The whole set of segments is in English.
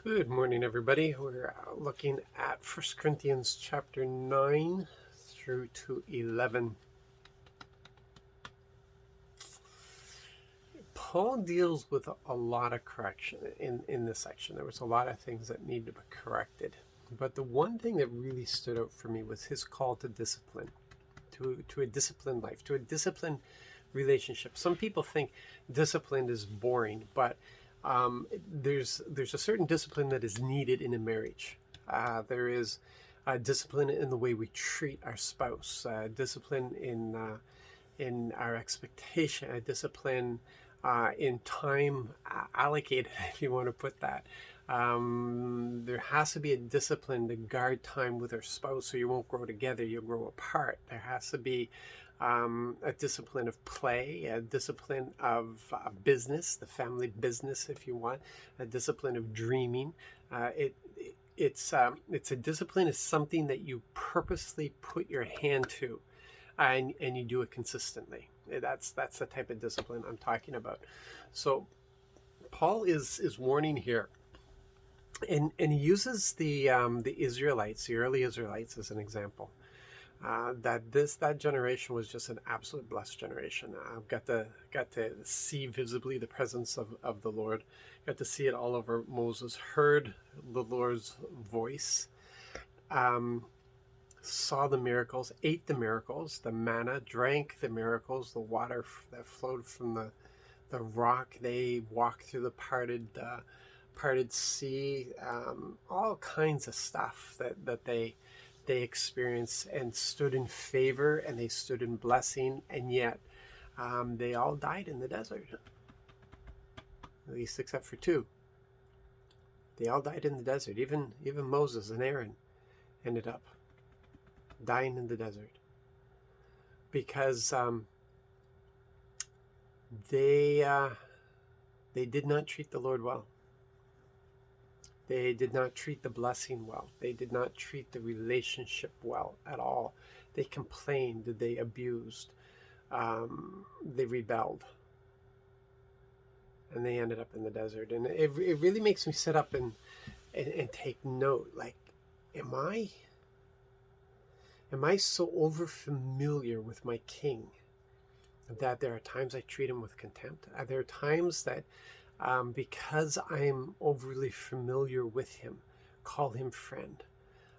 Good morning, everybody. We're looking at 1 Corinthians chapter 9 through to 11. Paul deals with a lot of correction in this section. There was a lot of things that needed to be corrected. But the one thing that really stood out for me was his call to discipline, to a disciplined life, to a disciplined relationship. Some people think discipline is boring, but there's a certain discipline that is needed in a marriage. There is discipline in the way we treat our spouse, discipline in our expectation, a discipline in time allocated, if you want to put that. There has to be a discipline to guard time with our spouse so you won't grow together, you'll grow apart. There has to be a discipline of play, a discipline of business, the family business, if you want, a discipline of dreaming. It's a discipline is something that you purposely put your hand to, and you do it consistently. That's the type of discipline I'm talking about. So Paul is warning here, and he uses the Israelites, the early Israelites, as an example. That generation was just an absolute blessed generation. Got to see visibly the presence of the Lord. Got to see it all over Moses. Heard the Lord's voice. Saw the miracles. Ate the miracles. The manna. Drank the miracles. The water that flowed from the rock. They walked through the parted sea. All kinds of stuff that they experienced and stood in favor, and they stood in blessing, and yet they all died in the desert, at least except for two. They all died in the desert. Even Moses and Aaron ended up dying in the desert because they did not treat the Lord well. They did not treat the blessing well. They did not treat the relationship well at all. They complained. They abused. They rebelled. And they ended up in the desert. And it really makes me sit up and take note. Like, am I so over familiar with my King that there are times I treat him with contempt? Are there times that because I'm overly familiar with him, call him friend?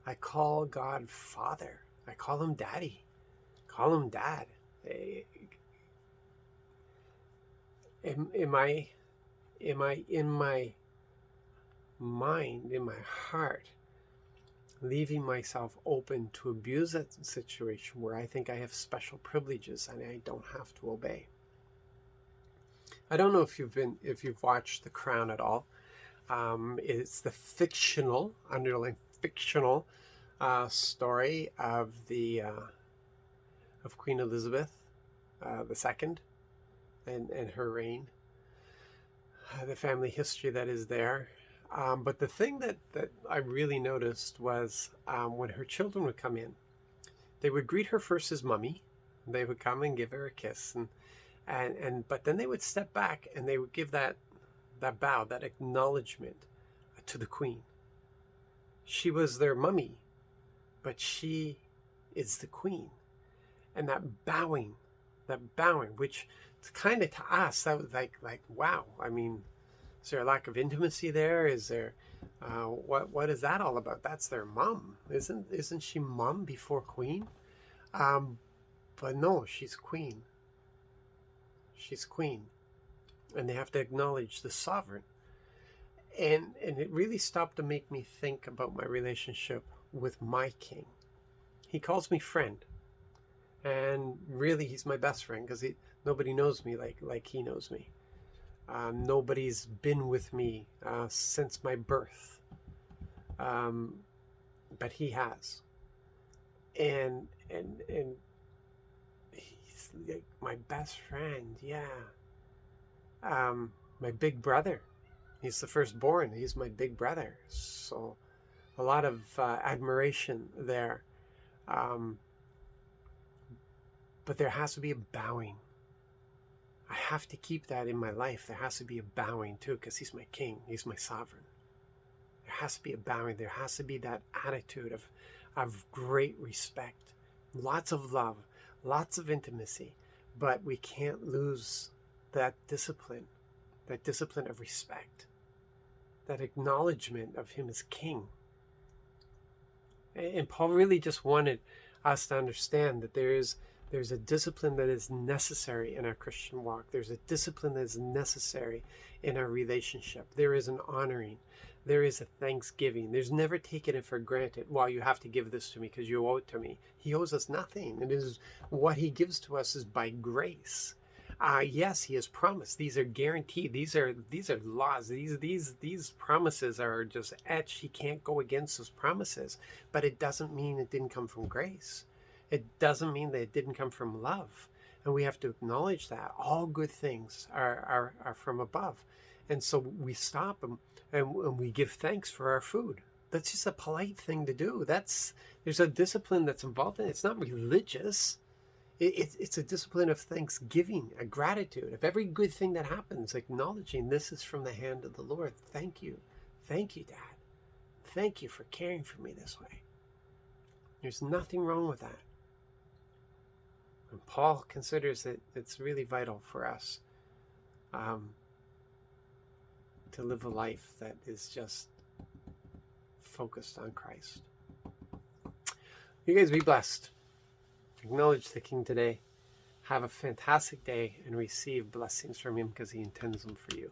I call God Father. I call him Daddy. Call him Dad. Am I in my mind, in my heart, leaving myself open to abuse that situation where I think I have special privileges and I don't have to obey? I don't know if you've watched The Crown at all. It's the underlying fictional story of Queen Elizabeth II and her reign, the family history that is there. But the thing that I really noticed was when her children would come in, they would greet her first as mummy. They would come and give her a kiss, but then they would step back and they would give that bow, that acknowledgement to the Queen. She was their mummy, but she is the Queen. And that bowing, which kind of to us, that was like wow. I mean, is there a lack of intimacy there? Is there what is that all about? That's their mom. Isn't she mom before queen? But no, she's queen. She's queen. And they have to acknowledge the sovereign. And it really stopped to make me think about my relationship with my King. He calls me friend. And really, he's my best friend because nobody knows me like he knows me. Nobody's been with me since my birth, but he has, and he's like my best friend. Yeah, my big brother. He's the firstborn. He's my big brother. So a lot of admiration there. But there has to be a bowing. I have to keep that in my life. There has to be a bowing too, because he's my king. He's my sovereign. has to be a boundary. There has to be that attitude of great respect, lots of love, lots of intimacy, but we can't lose that discipline of respect, that acknowledgement of him as king. And Paul really just wanted us to understand that there's a discipline that is necessary in our Christian walk. There's a discipline that is necessary in our relationship. There is an honoring. There is a thanksgiving. There's never taken it for granted. Well, you have to give this to me because you owe it to me. He owes us nothing. It is what he gives to us is by grace. Yes, he has promised. These are guaranteed. These are laws. These promises are just etched. He can't go against those promises. But it doesn't mean it didn't come from grace. It doesn't mean that it didn't come from love. And we have to acknowledge that all good things are from above. And so we stop and we give thanks for our food. That's just a polite thing to do. There's a discipline that's involved in it. It's not religious. It's a discipline of thanksgiving, a gratitude of every good thing that happens, acknowledging this is from the hand of the Lord. Thank you. Thank you, Dad. Thank you for caring for me this way. There's nothing wrong with that. And Paul considers that it's really vital for us to live a life that is just focused on Christ. You guys be blessed. Acknowledge the King today. Have a fantastic day and receive blessings from him because he intends them for you.